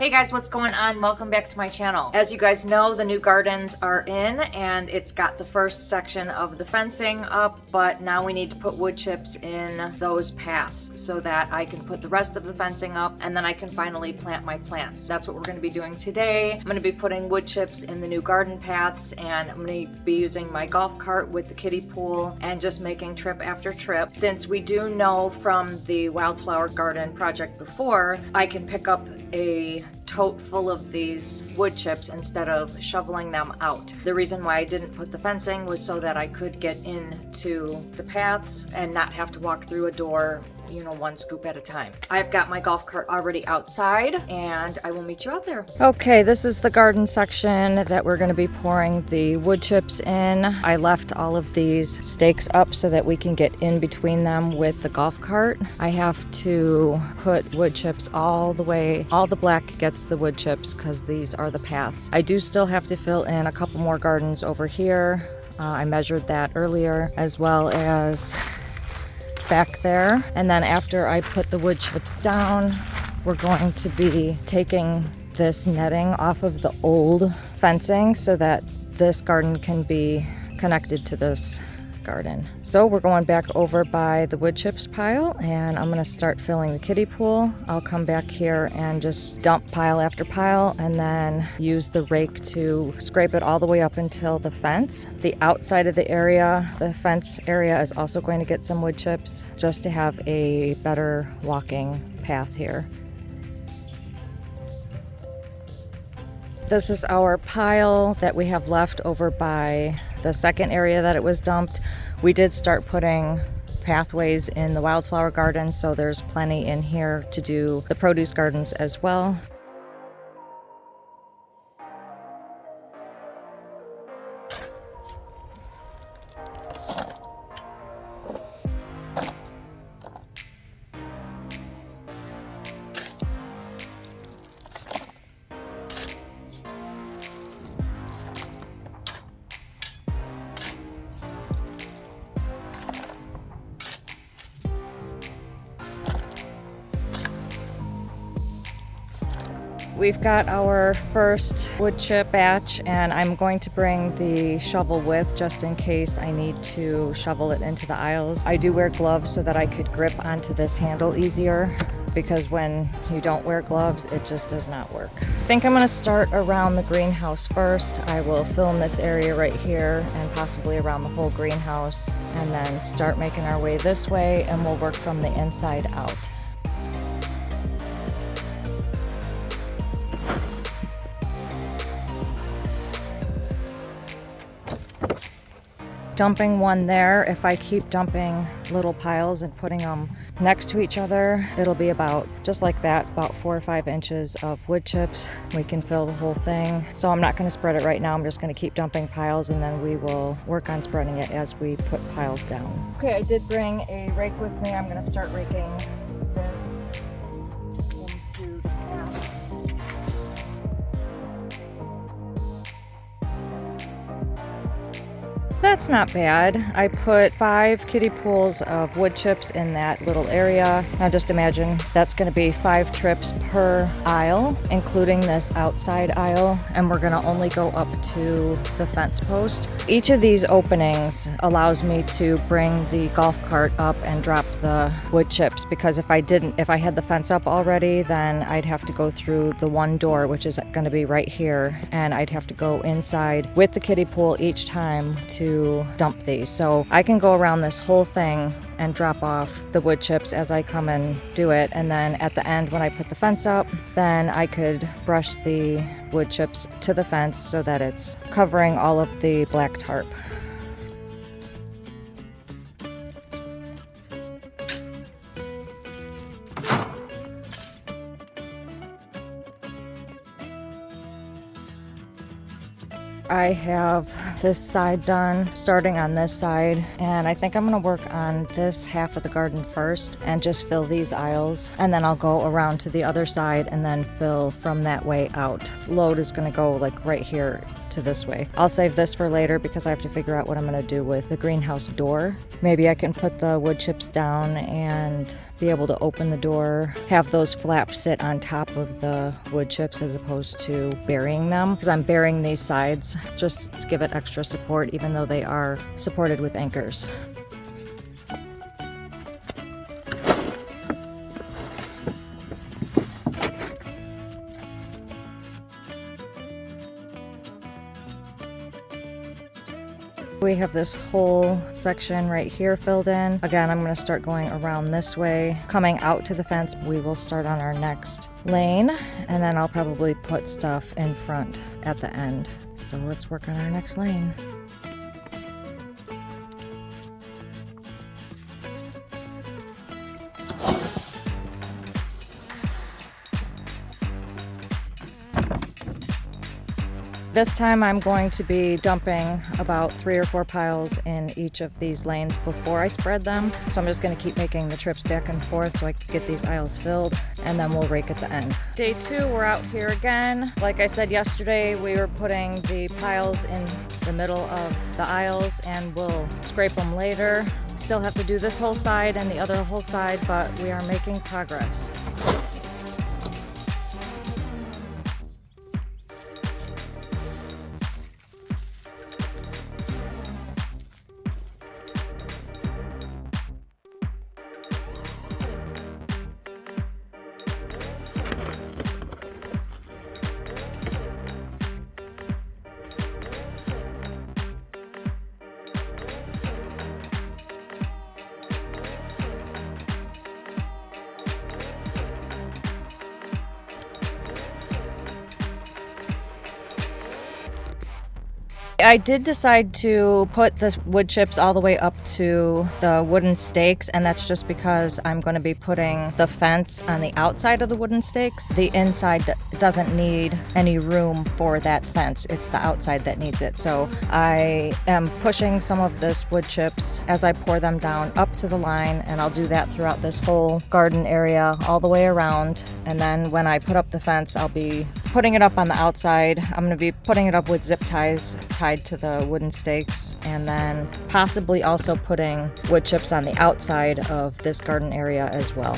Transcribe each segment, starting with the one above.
Hey guys, what's going on? Welcome back to my channel. As you guys know, the new gardens are in and it's got the first section of the fencing up, but now we need to put wood chips in those paths so that I can put the rest of the fencing up and then I can finally plant my plants. That's what we're going to be doing today. I'm going to be putting wood chips in the new garden paths and I'm going to be using my golf cart with the kiddie pool and just making trip after trip. Since we do know from the wildflower garden project before, I can pick up a tote full of these wood chips instead of shoveling them out. The reason why I didn't put the fencing was so that I could get into the paths and not have to walk through a door, you know, one scoop at a time. I've got my golf cart already outside and I will meet you out there. Okay, this is the garden section that we're going to be pouring the wood chips in. I left all of these stakes up so that we can get in between them with the golf cart. I have to put wood chips all the way, all the black gets the wood chips because these are the paths. I do still have to fill in a couple more gardens over here. I measured that earlier, as well as back there. And then after I put the wood chips down, we're going to be taking this netting off of the old fencing so that this garden can be connected to this garden. So we're going back over by the wood chips pile and I'm going to start filling the kiddie pool. I'll come back here and just dump pile after pile and then use the rake to scrape it all the way up until the fence. The outside of the area, the fence area, is also going to get some wood chips just to have a better walking path here. This is our pile that we have left over by the second area that it was dumped. We did start putting pathways in the wildflower garden, so there's plenty in here to do the produce gardens as well. We've got our first wood chip batch and I'm going to bring the shovel with just in case I need to shovel it into the aisles. I do wear gloves so that I could grip onto this handle easier because when you don't wear gloves, it just does not work. I think I'm going to start around the greenhouse first. I will film this area right here and possibly around the whole greenhouse and then start making our way this way and we'll work from the inside out. Dumping one there. If I keep dumping little piles and putting them next to each other, it'll be about just like that, about 4 or 5 inches of wood chips. We can fill the whole thing. So I'm not going to spread it right now. I'm just going to keep dumping piles and then we will work on spreading it as we put piles down. Okay, I did bring a rake with me. I'm going to start raking this into the path. That's not bad. I put 5 kiddie pools of wood chips in that little area. Now just imagine that's going to be 5 trips per aisle, including this outside aisle, and we're going to only go up to the fence post. Each of these openings allows me to bring the golf cart up and drop the wood chips, because if I had the fence up already, then I'd have to go through the one door, which is going to be right here, and I'd have to go inside with the kiddie pool each time to dump these. So I can go around this whole thing and drop off the wood chips as I come and do it, and then at the end when I put the fence up, then I could brush the wood chips to the fence so that it's covering all of the black tarp. I have this side done, starting on this side, and I think I'm going to work on this half of the garden first and just fill these aisles, and then I'll go around to the other side and then fill from that way out. Load is going to go like right here to this way. I'll save this for later because I have to figure out what I'm going to do with the greenhouse door. Maybe I can put the wood chips down and be able to open the door, have those flaps sit on top of the wood chips as opposed to burying them, because I'm burying these sides just to give it extra support even though they are supported with anchors. We have this whole section right here filled in. Again, I'm going to start going around this way. Coming out to the fence, we will start on our next lane, and then I'll probably put stuff in front at the end. So let's work on our next lane. This time I'm going to be dumping about 3 or 4 piles in each of these lanes before I spread them. So I'm just going to keep making the trips back and forth so I can get these aisles filled, and then we'll rake at the end. Day 2, we're out here again. Like I said yesterday, we were putting the piles in the middle of the aisles and we'll scrape them later. Still have to do this whole side and the other whole side, but we are making progress. I did decide to put the wood chips all the way up to the wooden stakes, and that's just because I'm going to be putting the fence on the outside of the wooden stakes. The inside doesn't need any room for that fence. It's the outside that needs it. So I am pushing some of this wood chips as I pour them down up to the line, and I'll do that throughout this whole garden area all the way around. And then when I put up the fence, I'll be putting it up on the outside. I'm going to be putting it up with zip ties tied to the wooden stakes, and then possibly also putting wood chips on the outside of this garden area as well.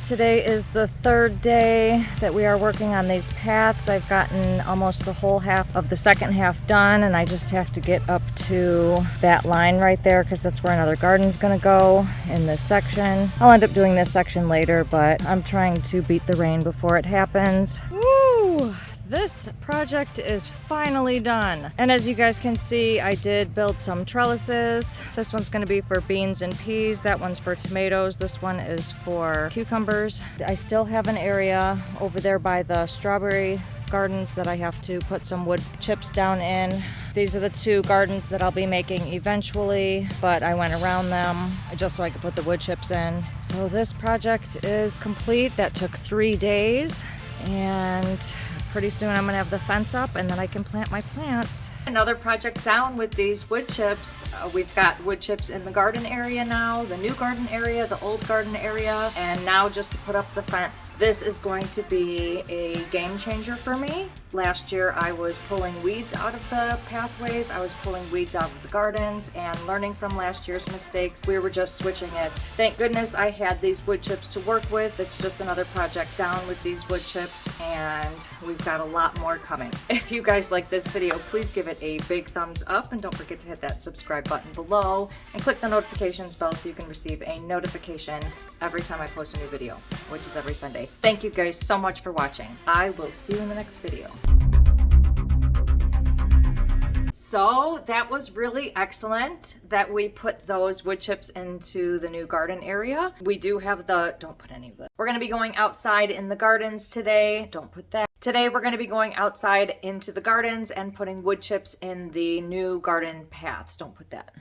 Today is the 3rd day that we are working on these paths. I've gotten almost the whole half of the second half done, and I just have to get up to that line right there because that's where another garden's gonna go in this section. I'll end up doing this section later, but I'm trying to beat the rain before it happens. Woo! This project is finally done. And as you guys can see, I did build some trellises. This one's gonna be for beans and peas. That one's for tomatoes. This one is for cucumbers. I still have an area over there by the strawberry gardens that I have to put some wood chips down in. These are the 2 gardens that I'll be making eventually, but I went around them just so I could put the wood chips in. So this project is complete. That took 3 days, and pretty soon I'm gonna have the fence up and then I can plant my plants. Another project down with these wood chips. We've got wood chips in the garden area now, the new garden area, the old garden area, and now just to put up the fence. This is going to be a game changer for me. Last year I was pulling weeds out of the pathways, I was pulling weeds out of the gardens, and learning from last year's mistakes, we were just switching it. Thank goodness I had these wood chips to work with. It's just another project down with these wood chips, and we've got a lot more coming. If you guys like this video, please give it a big thumbs up, and don't forget to hit that subscribe button below and click the notifications bell so you can receive a notification every time I post a new video, which is every Sunday. Thank you guys so much for watching. I will see you in the next video. So So that was really excellent that we put those wood chips into the new garden area. We do have don't put any of this. We're going to be going outside in the gardens today. Don't put that. Today we're going to be going outside into the gardens and putting wood chips in the new garden paths. Don't put that.